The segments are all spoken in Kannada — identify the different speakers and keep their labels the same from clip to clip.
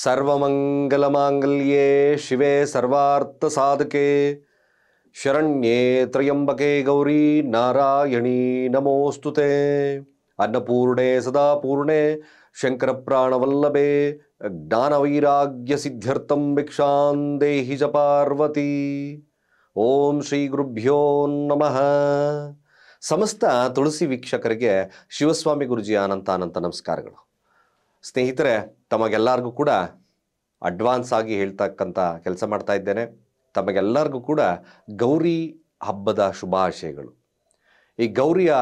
Speaker 1: ಸರ್ವಮಂಗಲಮಾಂಗಲ್ಯೇ ಶಿವೆ ಸರ್ವಾರ್ಥಸಾಧಕೆ ಶರಣ್ಯೇ ತ್ರಯಂಬಕೆ ಗೌರಿ ನಾರಾಯಣಿ ನಮೋಸ್ತುತೆ ಅನ್ನಪೂರ್ಣೆ ಸದಾಪೂರ್ಣೆ ಶಂಕರ ಪ್ರಾಣವಲ್ಲಭೆ ಜ್ಞಾನವೈರಾಗ್ಯ ಸಿದ್ಧ್ಯರ್ಥಂ ಭಿಕ್ಷಾಂ ದೇಹಿ ಚ ಪಾರ್ವತಿ. ಓಂ ಶ್ರೀ ಗುರುಭ್ಯೋ ನಮಃ. ಸಮಸ್ತ ತುಳಸಿ ವೀಕ್ಷಕರಿಗೆ ಶಿವಸ್ವಾಮಿ ಗುರುಜಿಯ ಅನಂತ ನಮಸ್ಕಾರಗಳು. ಸ್ನೇಹಿತರೆ, ತಮಗೆಲ್ಲರಿಗೂ ಕೂಡ ಅಡ್ವಾನ್ಸ್ ಆಗಿ ಹೇಳ್ತಕ್ಕಂಥ ಕೆಲಸ ಮಾಡ್ತಾ ಇದ್ದೇನೆ. ತಮಗೆಲ್ಲರಿಗೂ ಕೂಡ ಗೌರಿ ಹಬ್ಬದ ಶುಭಾಶಯಗಳು. ಈ ಗೌರಿಯ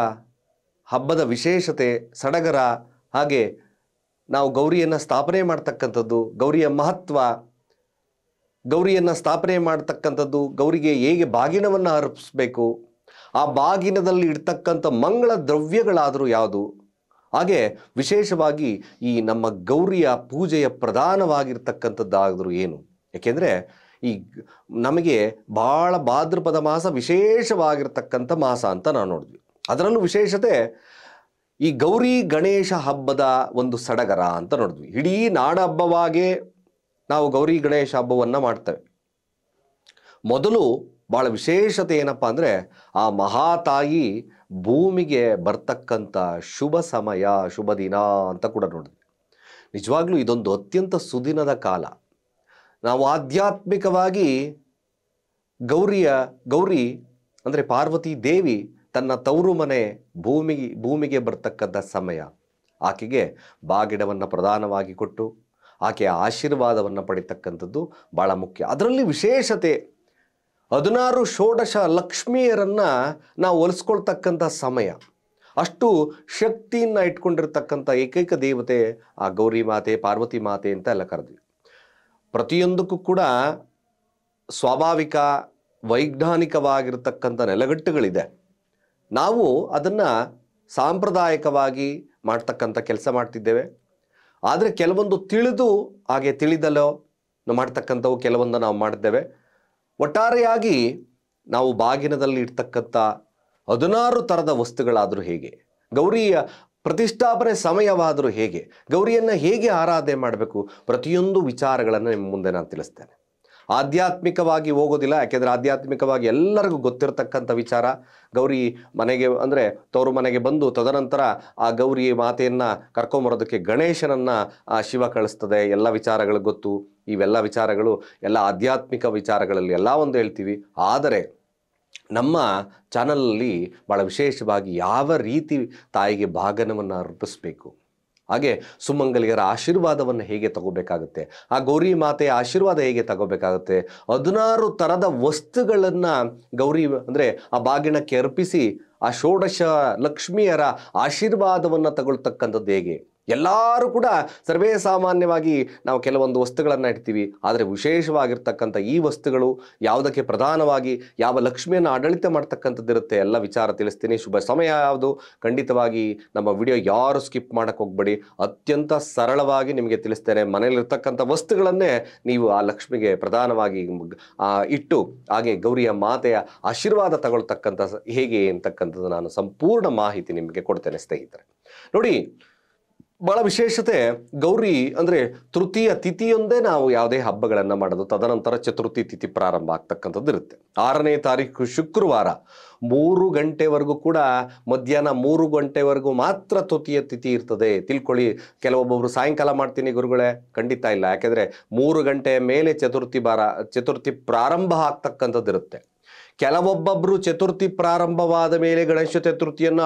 Speaker 1: ಹಬ್ಬದ ವಿಶೇಷತೆ, ಸಡಗರ, ಹಾಗೆ ನಾವು ಗೌರಿಯನ್ನು ಸ್ಥಾಪನೆ ಮಾಡ್ತಕ್ಕಂಥದ್ದು, ಗೌರಿಯ ಮಹತ್ವ, ಗೌರಿಯನ್ನು ಸ್ಥಾಪನೆ ಮಾಡ್ತಕ್ಕಂಥದ್ದು, ಗೌರಿಗೆ ಹೇಗೆ ಬಾಗಿನವನ್ನು ಅರ್ಪಿಸಬೇಕು, ಆ ಬಾಗಿನದಲ್ಲಿ ಇಡ್ತಕ್ಕಂಥ ಮಂಗಳ ದ್ರವ್ಯಗಳಾದರೂ ಯಾವುದು, ಹಾಗೆ ವಿಶೇಷವಾಗಿ ಈ ನಮ್ಮ ಗೌರಿಯ ಪೂಜೆಯ ಪ್ರಧಾನವಾಗಿರ್ತಕ್ಕಂಥದ್ದಾದರೂ ಏನು. ಏಕೆಂದರೆ ಈ ನಮಗೆ ಭಾಳ ಭಾದ್ರಪದ ಮಾಸ ವಿಶೇಷವಾಗಿರ್ತಕ್ಕಂಥ ಮಾಸ ಅಂತ ನಾವು ನೋಡಿದ್ವಿ. ಅದರಲ್ಲೂ ವಿಶೇಷತೆ ಈ ಗೌರಿ ಗಣೇಶ ಹಬ್ಬದ ಒಂದು ಸಡಗರ ಅಂತ ನೋಡಿದ್ವಿ. ಇಡೀ ನಾಡ ಹಬ್ಬವಾಗೇ ನಾವು ಗೌರಿ ಗಣೇಶ ಹಬ್ಬವನ್ನು ಮಾಡ್ತೇವೆ. ಮೊದಲು ಭಾಳ ವಿಶೇಷತೆ ಏನಪ್ಪ ಅಂದರೆ ಆ ಮಹಾತಾಯಿ ಭೂಮಿಗೆ ಬರ್ತಕ್ಕಂಥ ಶುಭ ಸಮಯ, ಶುಭ ದಿನ ಅಂತ ಕೂಡ ನೋಡಿದ್ವಿ. ನಿಜವಾಗ್ಲೂ ಇದೊಂದು ಅತ್ಯಂತ ಸುದಿನದ ಕಾಲ. ನಾವು ಆಧ್ಯಾತ್ಮಿಕವಾಗಿ ಗೌರಿ ಅಂದರೆ ಪಾರ್ವತಿ ದೇವಿ ತನ್ನ ತವರು ಮನೆ ಭೂಮಿಗೆ ಬರ್ತಕ್ಕಂಥ ಸಮಯ. ಆಕೆಗೆ ಬಾಗಿಡವನ್ನು ಪ್ರದಾನವಾಗಿ ಕೊಟ್ಟು ಆಕೆಯ ಆಶೀರ್ವಾದವನ್ನು ಪಡಿತಕ್ಕಂಥದ್ದು ಭಾಳ ಮುಖ್ಯ. ಅದರಲ್ಲಿ ವಿಶೇಷತೆ 16 ಷೋಡಶ ಲಕ್ಷ್ಮಿಯರನ್ನು ನಾವು ಒಲಿಸ್ಕೊಳ್ತಕ್ಕಂಥ ಸಮಯ. ಅಷ್ಟು ಶಕ್ತಿಯನ್ನು ಇಟ್ಕೊಂಡಿರ್ತಕ್ಕಂಥ ಏಕೈಕ ದೇವತೆ ಆ ಗೌರಿ ಮಾತೆ, ಪಾರ್ವತಿ ಮಾತೆ ಅಂತ ಎಲ್ಲ ಕರೆದ್ವಿ. ಪ್ರತಿಯೊಂದಕ್ಕೂ ಕೂಡ ಸ್ವಾಭಾವಿಕ ವೈಜ್ಞಾನಿಕವಾಗಿರ್ತಕ್ಕಂಥ ನೆಲೆಗಟ್ಟುಗಳಿದೆ. ನಾವು ಅದನ್ನು ಸಾಂಪ್ರದಾಯಿಕವಾಗಿ ಮಾಡ್ತಕ್ಕಂಥ ಕೆಲಸ ಮಾಡ್ತಿದ್ದೇವೆ. ಆದರೆ ಕೆಲವೊಂದು ತಿಳಿದು ಹಾಗೆ ತಿಳಿದಲೋ ಮಾಡ್ತಕ್ಕಂಥವು ಕೆಲವೊಂದು ನಾವು ಮಾಡ್ತೇವೆ. ಒಟ್ಟಾರೆಯಾಗಿ ನಾವು ಬಾಗಿನದಲ್ಲಿ ಇರ್ತಕ್ಕಂಥ 16 ಥರದ ವಸ್ತುಗಳಾದರೂ ಹೇಗೆ, ಗೌರಿಯ ಪ್ರತಿಷ್ಠಾಪನೆ ಸಮಯವಾದರೂ ಹೇಗೆ, ಗೌರಿಯನ್ನು ಹೇಗೆ ಆರಾಧನೆ ಮಾಡಬೇಕು, ಪ್ರತಿಯೊಂದು ವಿಚಾರಗಳನ್ನು ನಿಮ್ಮ ಮುಂದೆ ನಾನು ತಿಳಿಸ್ತೇನೆ. ಆಧ್ಯಾತ್ಮಿಕವಾಗಿ ಹೋಗೋದಿಲ್ಲ, ಯಾಕೆಂದರೆ ಆಧ್ಯಾತ್ಮಿಕವಾಗಿ ಎಲ್ಲರಿಗೂ ಗೊತ್ತಿರತಕ್ಕಂಥ ವಿಚಾರ. ಗೌರಿ ಮನೆಗೆ ಅಂದರೆ ತವರು ಮನೆಗೆ ಬಂದು ತದನಂತರ ಆ ಗೌರಿ ಮಾತೆಯನ್ನು ಕರ್ಕೊಂಬರೋದಕ್ಕೆ ಗಣೇಶನನ್ನು ಆ ಶಿವ ಕಳಿಸ್ತದೆ. ಎಲ್ಲ ವಿಚಾರಗಳು ಗೊತ್ತು. ಇವೆಲ್ಲ ವಿಚಾರಗಳು ಎಲ್ಲ ಆಧ್ಯಾತ್ಮಿಕ ವಿಚಾರಗಳಲ್ಲಿ ಎಲ್ಲ ಒಂದು ಹೇಳ್ತೀವಿ. ಆದರೆ ನಮ್ಮ ಚಾನಲಲ್ಲಿ ಭಾಳ ವಿಶೇಷವಾಗಿ ಯಾವ ರೀತಿ ತಾಯಿಗೆ ಬಾಗಿನವನ್ನು ಅರ್ಪಿಸಬೇಕು, ಹಾಗೆ ಸುಮಂಗಲಿಗರ ಆಶೀರ್ವಾದವನ್ನು ಹೇಗೆ ತಗೋಬೇಕಾಗುತ್ತೆ, ಆ ಗೌರಿ ಮಾತೆಯ ಆಶೀರ್ವಾದ ಹೇಗೆ ತಗೋಬೇಕಾಗುತ್ತೆ, 16 ಥರದ ವಸ್ತುಗಳನ್ನು ಗೌರಿ ಅಂದರೆ ಆ ಬಾಗಿಣಕ್ಕೆ ಅರ್ಪಿಸಿ ಆ ಷೋಡಶ ಲಕ್ಷ್ಮಿಯರ ಆಶೀರ್ವಾದವನ್ನು ತಗೊಳ್ತಕ್ಕಂಥದ್ದು ಹೇಗೆ. ಎಲ್ಲರೂ ಕೂಡ ಸರ್ವೇ ಸಾಮಾನ್ಯವಾಗಿ ನಾವು ಕೆಲವೊಂದು ವಸ್ತುಗಳನ್ನು ಇಡ್ತೀವಿ. ಆದರೆ ವಿಶೇಷವಾಗಿರ್ತಕ್ಕಂಥ ಈ ವಸ್ತುಗಳು ಯಾವುದಕ್ಕೆ ಪ್ರಧಾನವಾಗಿ ಯಾವ ಲಕ್ಷ್ಮಿಯನ್ನು ಆಡಳಿತ ಮಾಡ್ತಕ್ಕಂಥದ್ದಿರುತ್ತೆ ಎಲ್ಲ ವಿಚಾರ ತಿಳಿಸ್ತೀನಿ. ಶುಭ ಸಮಯ ಯಾವುದು, ಖಂಡಿತವಾಗಿ ನಮ್ಮ ವಿಡಿಯೋ ಯಾರು ಸ್ಕಿಪ್ ಮಾಡೋಕ್ಕೆ ಹೋಗಬೇಡಿ. ಅತ್ಯಂತ ಸರಳವಾಗಿ ನಿಮಗೆ ತಿಳಿಸ್ತೇನೆ. ಮನೆಯಲ್ಲಿರ್ತಕ್ಕಂಥ ವಸ್ತುಗಳನ್ನೇ ನೀವು ಆ ಲಕ್ಷ್ಮಿಗೆ ಪ್ರಧಾನವಾಗಿ ಇಟ್ಟು ಹಾಗೆ ಗೌರಿಯ ಮಾತೆಯ ಆಶೀರ್ವಾದ ತಗೊಳ್ತಕ್ಕಂಥ ಹೇಗೆ ಅಂತಕ್ಕಂಥದ್ದು ನಾನು ಸಂಪೂರ್ಣ ಮಾಹಿತಿ ನಿಮಗೆ ಕೊಡ್ತೇನೆ ಸ್ನೇಹಿತರೆ. ನೋಡಿ, ಭಾಳ ವಿಶೇಷತೆ ಗೌರಿ ಅಂದರೆ ತೃತೀಯ ತಿಥಿಯೊಂದೇ ನಾವು ಯಾವುದೇ ಹಬ್ಬಗಳನ್ನು ಮಾಡೋದು. ತದನಂತರ ಚತುರ್ಥಿ ತಿಥಿ ಪ್ರಾರಂಭ ಆಗ್ತಕ್ಕಂಥದ್ದು ಇರುತ್ತೆ. 6ನೇ ತಾರೀಕು ಶುಕ್ರವಾರ 3 ಗಂಟೆವರೆಗೂ ಕೂಡ, ಮಧ್ಯಾಹ್ನ 3 ಗಂಟೆವರೆಗೂ ಮಾತ್ರ ತೃತೀಯ ತಿಥಿ ಇರ್ತದೆ. ಕೆಲವೊಬ್ಬೊಬ್ಬರು ಸಾಯಂಕಾಲ ಮಾಡ್ತೀನಿ ಗುರುಗಳೇ, ಖಂಡಿತ ಇಲ್ಲ. ಯಾಕೆಂದರೆ 3 ಗಂಟೆಯ ಮೇಲೆ ಚತುರ್ಥಿ ಪ್ರಾರಂಭ ಆಗ್ತಕ್ಕಂಥದ್ದು ಇರುತ್ತೆ. ಕೆಲವೊಬ್ಬೊಬ್ಬರು ಚತುರ್ಥಿ ಪ್ರಾರಂಭವಾದ ಮೇಲೆ ಗಣೇಶ ಚತುರ್ಥಿಯನ್ನು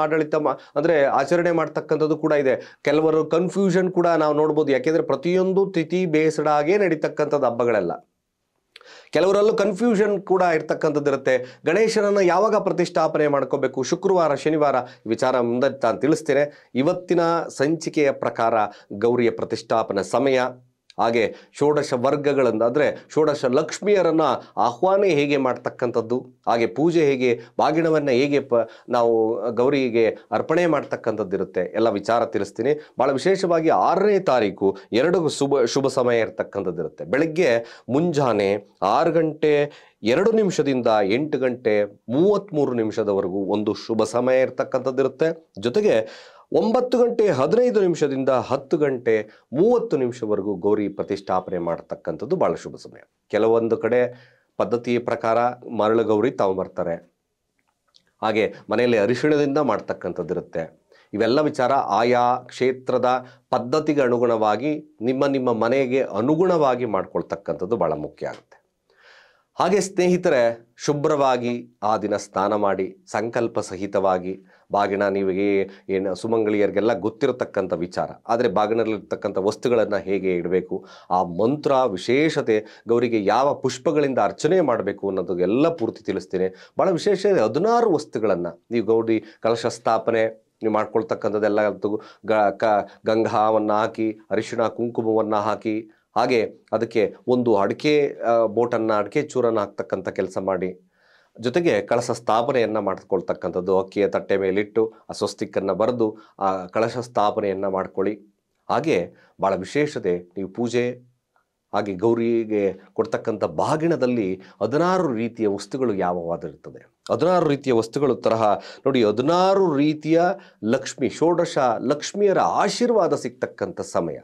Speaker 1: ಅಂದರೆ ಆಚರಣೆ ಮಾಡ್ತಕ್ಕಂಥದ್ದು ಕೂಡ ಇದೆ. ಕೆಲವರು ಕನ್ಫ್ಯೂಷನ್ ಕೂಡ ನಾವು ನೋಡ್ಬೋದು. ಯಾಕೆಂದರೆ ಪ್ರತಿಯೊಂದು ತಿಥಿ ಬೇಸ್ಡ್ ಆಗೇ ನಡೀತಕ್ಕಂಥದ್ದು ಹಬ್ಬಗಳೆಲ್ಲ. ಕೆಲವರಲ್ಲೂ ಕನ್ಫ್ಯೂಷನ್ ಕೂಡ ಇರ್ತಕ್ಕಂಥದ್ದು ಇರುತ್ತೆ. ಗಣೇಶನನ್ನು ಯಾವಾಗ ಪ್ರತಿಷ್ಠಾಪನೆ ಮಾಡ್ಕೋಬೇಕು, ಶುಕ್ರವಾರ, ಶನಿವಾರ, ವಿಚಾರ ಮುಂದೆ ನಾನು ತಿಳಿಸ್ತೇನೆ. ಇವತ್ತಿನ ಸಂಚಿಕೆಯ ಪ್ರಕಾರ ಗೌರಿಯ ಪ್ರತಿಷ್ಠಾಪನೆ ಸಮಯ, ಹಾಗೆ ಷೋಡಶ ವರ್ಗಗಳನ್ನು ಅಂದರೆ ಷೋಡಶ ಲಕ್ಷ್ಮಿಯರನ್ನು ಆಹ್ವಾನ ಹೇಗೆ ಮಾಡ್ತಕ್ಕಂಥದ್ದು, ಹಾಗೆ ಪೂಜೆ ಹೇಗೆ, ಬಾಗಿಣವನ್ನು ಹೇಗೆ ನಾವು ಗೌರಿಗೆ ಅರ್ಪಣೆ ಮಾಡ್ತಕ್ಕಂಥದ್ದಿರುತ್ತೆ ಎಲ್ಲ ವಿಚಾರ ತಿಳಿಸ್ತೀನಿ. ಭಾಳ ವಿಶೇಷವಾಗಿ 6ನೇ ತಾರೀಕು 2 ಶುಭ ಸಮಯ ಇರ್ತಕ್ಕಂಥದ್ದಿರುತ್ತೆ. ಬೆಳಗ್ಗೆ ಮುಂಜಾನೆ 6 ಗಂಟೆ 2 ನಿಮಿಷದಿಂದ 8 ಗಂಟೆ 33 ನಿಮಿಷದವರೆಗೂ ಒಂದು ಶುಭ ಸಮಯ ಇರ್ತಕ್ಕಂಥದ್ದಿರುತ್ತೆ. ಜೊತೆಗೆ 9:15 10 ಗಂಟೆ 30 ನಿಮಿಷವರೆಗೂ ಗೌರಿ ಪ್ರತಿಷ್ಠಾಪನೆ ಮಾಡತಕ್ಕಂಥದ್ದು ಭಾಳ ಶುಭ ಸಮಯ. ಕೆಲವೊಂದು ಕಡೆ ಪದ್ಧತಿಯ ಪ್ರಕಾರ ಮರಳು ಗೌರಿ ತಗೊಂಬರ್ತಾರೆ, ಹಾಗೆ ಮನೆಯಲ್ಲಿ ಅರಿಶಿಣದಿಂದ ಮಾಡ್ತಕ್ಕಂಥದ್ದು ಇರುತ್ತೆ. ಇವೆಲ್ಲ ವಿಚಾರ ಆಯಾ ಕ್ಷೇತ್ರದ ಪದ್ಧತಿಗೆ ಅನುಗುಣವಾಗಿ ನಿಮ್ಮ ಮನೆಗೆ ಅನುಗುಣವಾಗಿ ಮಾಡ್ಕೊಳ್ತಕ್ಕಂಥದ್ದು ಭಾಳ ಮುಖ್ಯ ಆಗುತ್ತೆ. ಹಾಗೆ ಸ್ನೇಹಿತರೆ, ಶುಭ್ರವಾಗಿ ಆ ದಿನ ಸ್ನಾನ ಮಾಡಿ ಸಂಕಲ್ಪ ಸಹಿತವಾಗಿ ಬಾಗಿನ, ನೀವಿಗೆ ಏನು ಸುಮಂಗಳಿಯರಿಗೆಲ್ಲ ಗೊತ್ತಿರತಕ್ಕಂಥ ವಿಚಾರ, ಆದರೆ ಬಾಗಿನಲ್ಲಿರ್ತಕ್ಕಂಥ ವಸ್ತುಗಳನ್ನು ಹೇಗೆ ಇಡಬೇಕು, ಆ ಮಂತ್ರ ವಿಶೇಷತೆ, ಗೌರಿಗೆ ಯಾವ ಪುಷ್ಪಗಳಿಂದ ಅರ್ಚನೆ ಮಾಡಬೇಕು ಅನ್ನೋದು ಎಲ್ಲ ಪೂರ್ತಿ ತಿಳಿಸ್ತೀನಿ. ಭಾಳ ವಿಶೇಷ 16 ವಸ್ತುಗಳನ್ನು ನೀವು ಗೌರಿ ಕಲಶ ಸ್ಥಾಪನೆ ನೀವು ಮಾಡ್ಕೊಳ್ತಕ್ಕಂಥದ್ದೆಲ್ಲ ಗಂಗಾವನ್ನು ಹಾಕಿ, ಅರಿಶಿಣ ಕುಂಕುಮವನ್ನು ಹಾಕಿ, ಹಾಗೆ ಅದಕ್ಕೆ ಒಂದು ಅಡಿಕೆ ಅಡಿಕೆ ಚೂರನ್ನು ಹಾಕ್ತಕ್ಕಂಥ ಕೆಲಸ ಮಾಡಿ, ಜೊತೆಗೆ ಕಳಶ ಸ್ಥಾಪನೆಯನ್ನು ಮಾಡ್ಕೊಳ್ತಕ್ಕಂಥದ್ದು. ಅಕ್ಕಿಯ ತಟ್ಟೆ ಮೇಲಿಟ್ಟು ಆ ಸ್ವಸ್ತಿಕನ್ನು ಬರೆದು ಆ ಕಳಶ ಸ್ಥಾಪನೆಯನ್ನು ಮಾಡ್ಕೊಳ್ಳಿ. ಹಾಗೆ ಭಾಳ ವಿಶೇಷತೆ, ನೀವು ಪೂಜೆ ಹಾಗೆ ಗೌರಿಗೆ ಕೊಡ್ತಕ್ಕಂಥ ಬಾಗಿಣದಲ್ಲಿ 16 ರೀತಿಯ ವಸ್ತುಗಳು ಯಾವವಾಗಿರ್ತದೆ. 16 ರೀತಿಯ ವಸ್ತುಗಳು ತರಹ ನೋಡಿ, 16 ರೀತಿಯ ಲಕ್ಷ್ಮಿ, ಷೋಡಶ ಲಕ್ಷ್ಮಿಯರ ಆಶೀರ್ವಾದ ಸಿಗ್ತಕ್ಕಂಥ ಸಮಯ.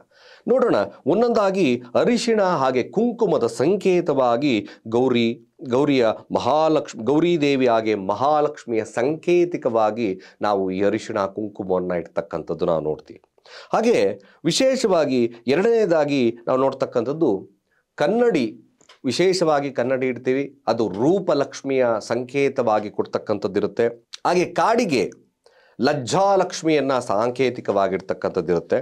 Speaker 1: ನೋಡೋಣ ಒಂದೊಂದಾಗಿ. ಅರಿಶಿಣ ಹಾಗೆ ಕುಂಕುಮದ ಸಂಕೇತವಾಗಿ ಗೌರಿಯ ಗೌರಿ ದೇವಿ ಹಾಗೆ ಮಹಾಲಕ್ಷ್ಮಿಯ ಸಂಕೇತಿಕವಾಗಿ ನಾವು ಈ ಅರಿಶಿಣ ಕುಂಕುಮವನ್ನು ಇಡ್ತಕ್ಕಂಥದ್ದು ನಾವು ನೋಡ್ತೀವಿ. ಹಾಗೆ ವಿಶೇಷವಾಗಿ ಎರಡನೇದಾಗಿ ನಾವು ನೋಡ್ತಕ್ಕಂಥದ್ದು ಕನ್ನಡಿ. ವಿಶೇಷವಾಗಿ ಕನ್ನಡಿ ಇಡ್ತೀವಿ, ಅದು ರೂಪಲಕ್ಷ್ಮಿಯ ಸಂಕೇತವಾಗಿ ಕೊಡ್ತಕ್ಕಂಥದ್ದಿರುತ್ತೆ. ಹಾಗೆ ಕಾಡಿಗೆ ಲಜ್ಜಾಲಕ್ಷ್ಮಿಯನ್ನು ಸಾಂಕೇತಿಕವಾಗಿರ್ತಕ್ಕಂಥದ್ದಿರುತ್ತೆ.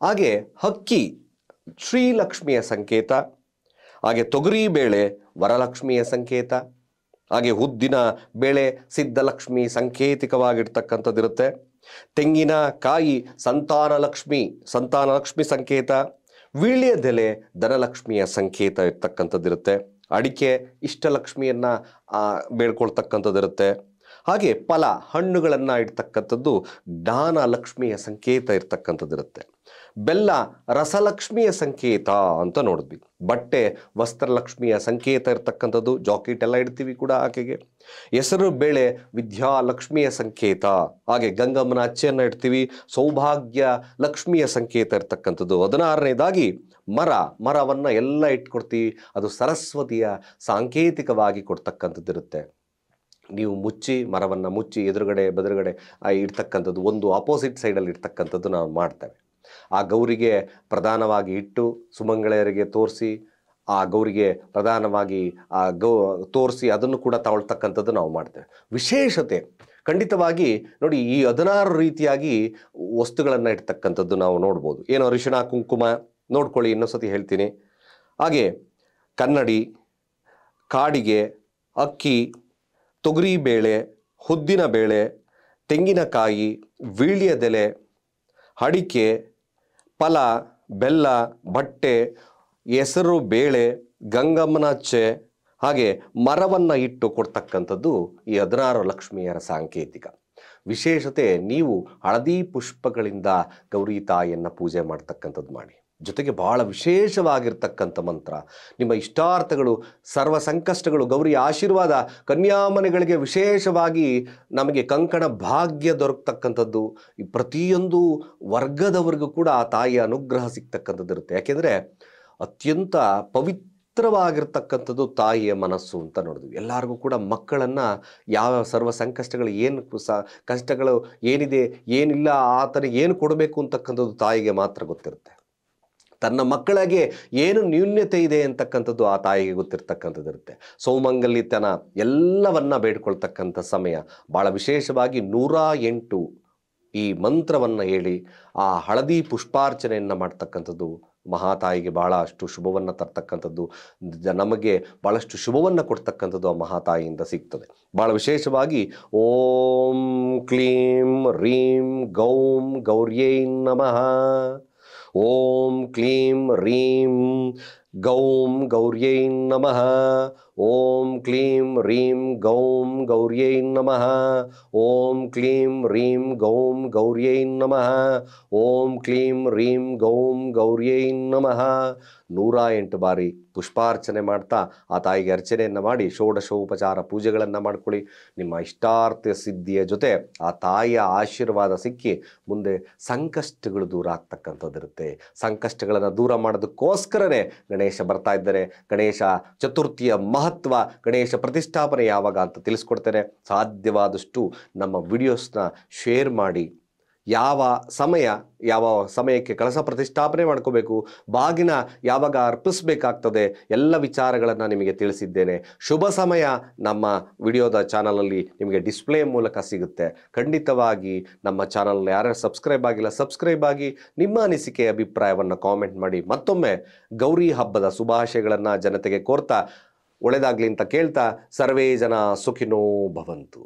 Speaker 1: ಹಾಗೆ ಹಕ್ಕಿ ಶ್ರೀಲಕ್ಷ್ಮಿಯ ಸಂಕೇತ, ಹಾಗೆ ತೊಗರಿಬೇಳೆ ವರಲಕ್ಷ್ಮಿಯ ಸಂಕೇತ, ಹಾಗೆ ಉದ್ದಿನ ಬೇಳೆ ಸಿದ್ಧಲಕ್ಷ್ಮಿ ಸಂಕೇತಿಕವಾಗಿರ್ತಕ್ಕಂಥದ್ದಿರುತ್ತೆ. ತೆಂಗಿನಕಾಯಿ ಸಂತಾನಲಕ್ಷ್ಮಿ ಸಂಕೇತ, ವೀಳ್ಯದೆಲೆ ಧನಲಕ್ಷ್ಮಿಯ ಸಂಕೇತ ಇರ್ತಕ್ಕಂಥದ್ದಿರುತ್ತೆ. ಅಡಿಕೆ ಇಷ್ಟಲಕ್ಷ್ಮಿಯನ್ನು ಬೇಡ್ಕೊಳ್ತಕ್ಕಂಥದ್ದಿರುತ್ತೆ. ಹಾಗೆ ಫಲ ಹಣ್ಣುಗಳನ್ನು ಇಡ್ತಕ್ಕಂಥದ್ದು ಜ್ಞಾನ ಲಕ್ಷ್ಮಿಯ ಸಂಕೇತ ಇರ್ತಕ್ಕಂಥದ್ದಿರುತ್ತೆ. ಬೆಲ್ಲ ರಸಲಕ್ಷ್ಮಿಯ ಸಂಕೇತ ಅಂತ ನೋಡಿದ್ವಿ. ಬಟ್ಟೆ ವಸ್ತ್ರಲಕ್ಷ್ಮಿಯ ಸಂಕೇತ ಇರ್ತಕ್ಕಂಥದ್ದು, ಜಾಕೆಟ್ ಎಲ್ಲ ಇಡ್ತೀವಿ ಕೂಡ ಆಕೆಗೆ. ಹೆಸರು ಬೇಳೆ ವಿದ್ಯಾಲಕ್ಷ್ಮಿಯ ಸಂಕೇತ, ಹಾಗೆ ಗಂಗಮ್ಮನ ಅಚ್ಚೆಯನ್ನು ಇಡ್ತೀವಿ, ಸೌಭಾಗ್ಯ ಲಕ್ಷ್ಮಿಯ ಸಂಕೇತ ಇರ್ತಕ್ಕಂಥದ್ದು. 16ನೇದಾಗಿ ಮರವನ್ನು ಎಲ್ಲ ಇಟ್ಕೊಡ್ತೀವಿ, ಅದು ಸರಸ್ವತಿಯ ಸಾಂಕೇತಿಕವಾಗಿ ಕೊಡ್ತಕ್ಕಂಥದ್ದಿರುತ್ತೆ. ನೀವು ಮರವನ್ನು ಮುಚ್ಚಿ ಎದುರುಗಡೆ ಬದುರುಗಡೆ ಇಡ್ತಕ್ಕಂಥದ್ದು, ಒಂದು ಆಪೋಸಿಟ್ ಸೈಡಲ್ಲಿ ಇಡ್ತಕ್ಕಂಥದ್ದು ನಾವು ಮಾಡ್ತೇವೆ. ಆ ಗೌರಿಗೆ ಪ್ರಧಾನವಾಗಿ ಇಟ್ಟು ಸುಮಂಗಳೆಯರಿಗೆ ತೋರಿಸಿ, ಆ ಗೌರಿಗೆ ಪ್ರಧಾನವಾಗಿ ತೋರಿಸಿ ಅದನ್ನು ಕೂಡ ತಗೊಳ್ತಕ್ಕಂಥದ್ದು ನಾವು ಮಾಡ್ತೇವೆ. ವಿಶೇಷತೆ ಖಂಡಿತವಾಗಿ ನೋಡಿ, ಈ 16 ರೀತಿಯಾಗಿ ವಸ್ತುಗಳನ್ನು ಇಡ್ತಕ್ಕಂಥದ್ದು ನಾವು ನೋಡ್ಬೋದು. ಏನು ಅರಿಶಿಣ ಕುಂಕುಮ ನೋಡ್ಕೊಳ್ಳಿ, ಇನ್ನೊಂದ್ಸತಿ ಹೇಳ್ತೀನಿ. ಹಾಗೆ ಕನ್ನಡಿ, ಕಾಡಿಗೆ, ಅಕ್ಕಿ, ತೊಗರಿಬೇಳೆ, ಉದ್ದಿನ ಬೇಳೆ, ತೆಂಗಿನಕಾಯಿ, ವೀಳ್ಯದೆಲೆ, ಅಡಿಕೆ, ಫಲ, ಬೆಲ್ಲ, ಬಟ್ಟೆ, ಹೆಸರು ಬೇಳೆ, ಗಂಗಮ್ಮನ ಅಚ್ಚೆ, ಹಾಗೆ ಮರವನ್ನು ಇಟ್ಟು ಕೊಡ್ತಕ್ಕಂಥದ್ದು ಈ 16 ಲಕ್ಷ್ಮಿಯರ ಸಾಂಕೇತಿಕ ವಿಶೇಷತೆ. ನೀವು ಹಳದಿ ಪುಷ್ಪಗಳಿಂದ ಗೌರಿ ತಾಯಿಯನ್ನು ಪೂಜೆ ಮಾಡ್ತಕ್ಕಂಥದ್ದು ಮಾಡಿ. ಜೊತೆಗೆ ಬಹಳ ವಿಶೇಷವಾಗಿರ್ತಕ್ಕಂಥ ಮಂತ್ರ, ನಿಮ್ಮ ಇಷ್ಟಾರ್ಥಗಳು, ಸರ್ವ ಸಂಕಷ್ಟಗಳು, ಗೌರಿ ಆಶೀರ್ವಾದ, ಕನ್ಯಾಮನೆಗಳಿಗೆ ವಿಶೇಷವಾಗಿ ನಮಗೆ ಕಂಕಣ ಭಾಗ್ಯ ದೊರಕತಕ್ಕಂಥದ್ದು, ಈ ಪ್ರತಿಯೊಂದು ವರ್ಗದವರೆಗೂ ಕೂಡ ಆ ತಾಯಿಯ ಅನುಗ್ರಹ ಸಿಗ್ತಕ್ಕಂಥದ್ದು ಇರುತ್ತೆ. ಯಾಕೆಂದರೆ ಅತ್ಯಂತ ಪವಿತ್ರವಾಗಿರ್ತಕ್ಕಂಥದ್ದು ತಾಯಿಯ ಮನಸ್ಸು ಅಂತ ನೋಡಿದ್ವಿ. ಎಲ್ಲರಿಗೂ ಕೂಡ ಮಕ್ಕಳನ್ನು ಯಾವ ಸರ್ವ ಸಂಕಷ್ಟಗಳು, ಕಷ್ಟಗಳು ಏನಿದೆ ಏನಿಲ್ಲ, ಆತನಿಗೆ ಏನು ಕೊಡಬೇಕು ಅಂತಕ್ಕಂಥದ್ದು ತಾಯಿಗೆ ಮಾತ್ರ ಗೊತ್ತಿರುತ್ತೆ. ತನ್ನ ಮಕ್ಕಳಿಗೆ ಏನು ನ್ಯೂನ್ಯತೆ ಇದೆ ಅಂತಕ್ಕಂಥದ್ದು ಆ ತಾಯಿಗೆ ಗೊತ್ತಿರ್ತಕ್ಕಂಥದ್ದು ಇರುತ್ತೆ. ಸೌಮಂಗಲ್ಯತನ ಎಲ್ಲವನ್ನ ಬೇಡ್ಕೊಳ್ತಕ್ಕಂಥ ಸಮಯ. ಭಾಳ ವಿಶೇಷವಾಗಿ 108 ಈ ಮಂತ್ರವನ್ನು ಹೇಳಿ ಆ ಹಳದಿ ಪುಷ್ಪಾರ್ಚನೆಯನ್ನು ಮಾಡ್ತಕ್ಕಂಥದ್ದು ಮಹಾತಾಯಿಗೆ ಬಹಳಷ್ಟು ಶುಭವನ್ನು ತರ್ತಕ್ಕಂಥದ್ದು, ನಮಗೆ ಭಾಳಷ್ಟು ಶುಭವನ್ನು ಕೊಡ್ತಕ್ಕಂಥದ್ದು ಆ ಮಹಾತಾಯಿಯಿಂದ ಸಿಗ್ತದೆ. ಭಾಳ ವಿಶೇಷವಾಗಿ ಓಂ ಕ್ಲೀಂ ರೀಂ ಗೌಂ ಗೌರ್ಯೈ ನಮಃ, ಓಂ ಕ್ಲೀಂ ರೀಂ ಗೌಂ ಗೌರ್ಯೈ ನಮಃ, ಓಂ ಕ್ಲೀಂ ರೀಂ ಗೌಂ ಗೌರ್ಯೈ ನಮಃ. ಓಂ ಕ್ಲೀಂ ರೀಂ ಗೌಂ ಗೌರ್ಯೈ ನಮಃ. ಓಂ ಕ್ಲೀಂ ರೀಂ ಗೌಂ ಗೌರ್ಯೈ ನಮಃ. 108 ಬಾರಿ ಪುಷ್ಪಾರ್ಚನೆ ಮಾಡ್ತಾ ಆ ತಾಯಿಗೆ ಅರ್ಚನೆಯನ್ನು ಮಾಡಿ ಷೋಡಶೋಪಚಾರ ಪೂಜೆಗಳನ್ನು ಮಾಡ್ಕೊಳ್ಳಿ. ನಿಮ್ಮ ಇಷ್ಟಾರ್ಥ ಸಿದ್ಧಿಯ ಜೊತೆ ಆ ತಾಯಿಯ ಆಶೀರ್ವಾದ ಸಿಕ್ಕಿ ಮುಂದೆ ಸಂಕಷ್ಟಗಳು ದೂರ ಆಗ್ತಕ್ಕಂಥದ್ದಿರುತ್ತೆ. ಸಂಕಷ್ಟಗಳನ್ನು ದೂರ ಮಾಡೋದಕ್ಕೋಸ್ಕರನೇ ಗಣೇಶ ಬರ್ತಾ ಇದ್ದಾರೆ. ಗಣೇಶ ಚತುರ್ಥಿಯ ಮಹತ್ವ, ಗಣೇಶ ಪ್ರತಿಷ್ಠಾಪನೆ ಯಾವಾಗ ಅಂತ ತಿಳಿಸ್ಕೊಡ್ತೇನೆ. ಸಾಧ್ಯವಾದಷ್ಟು ನಮ್ಮ ವಿಡಿಯೋಸ್ನ ಶೇರ್ ಮಾಡಿ. ಯಾವ ಸಮಯಕ್ಕೆ ಕಳಸ ಪ್ರತಿಷ್ಠಾಪನೆ ಮಾಡ್ಕೋಬೇಕು, ಬಾಗಿನ ಯಾವಾಗ ಅರ್ಪಿಸಬೇಕಾಗ್ತದೆ, ಎಲ್ಲ ವಿಚಾರಗಳನ್ನು ನಿಮಗೆ ತಿಳಿಸಿದ್ದೇನೆ. ಶುಭ ಸಮಯ ನಮ್ಮ ವಿಡಿಯೋದ ಚಾನಲಲ್ಲಿ ನಿಮಗೆ ಡಿಸ್ಪ್ಲೇ ಮೂಲಕ ಸಿಗುತ್ತೆ. ಖಂಡಿತವಾಗಿ ನಮ್ಮ ಚಾನಲ್ ಯಾರ್ಯಾರು ಸಬ್ಸ್ಕ್ರೈಬ್ ಆಗಿಲ್ಲ ಸಬ್ಸ್ಕ್ರೈಬ್ ಆಗಿ ನಿಮ್ಮ ಅನಿಸಿಕೆ ಅಭಿಪ್ರಾಯವನ್ನು ಕಾಮೆಂಟ್ ಮಾಡಿ. ಮತ್ತೊಮ್ಮೆ ಗೌರಿ ಹಬ್ಬದ ಶುಭಾಶಯಗಳನ್ನು ಜನತೆಗೆ ಕೋರ್ತಾ ಒಳ್ಳೆಯದಾಗಲಿ ಅಂತ ಕೇಳ್ತಾ ಸರ್ವೇ ಜನ ಸುಖಿನೋ ಭವಂತು.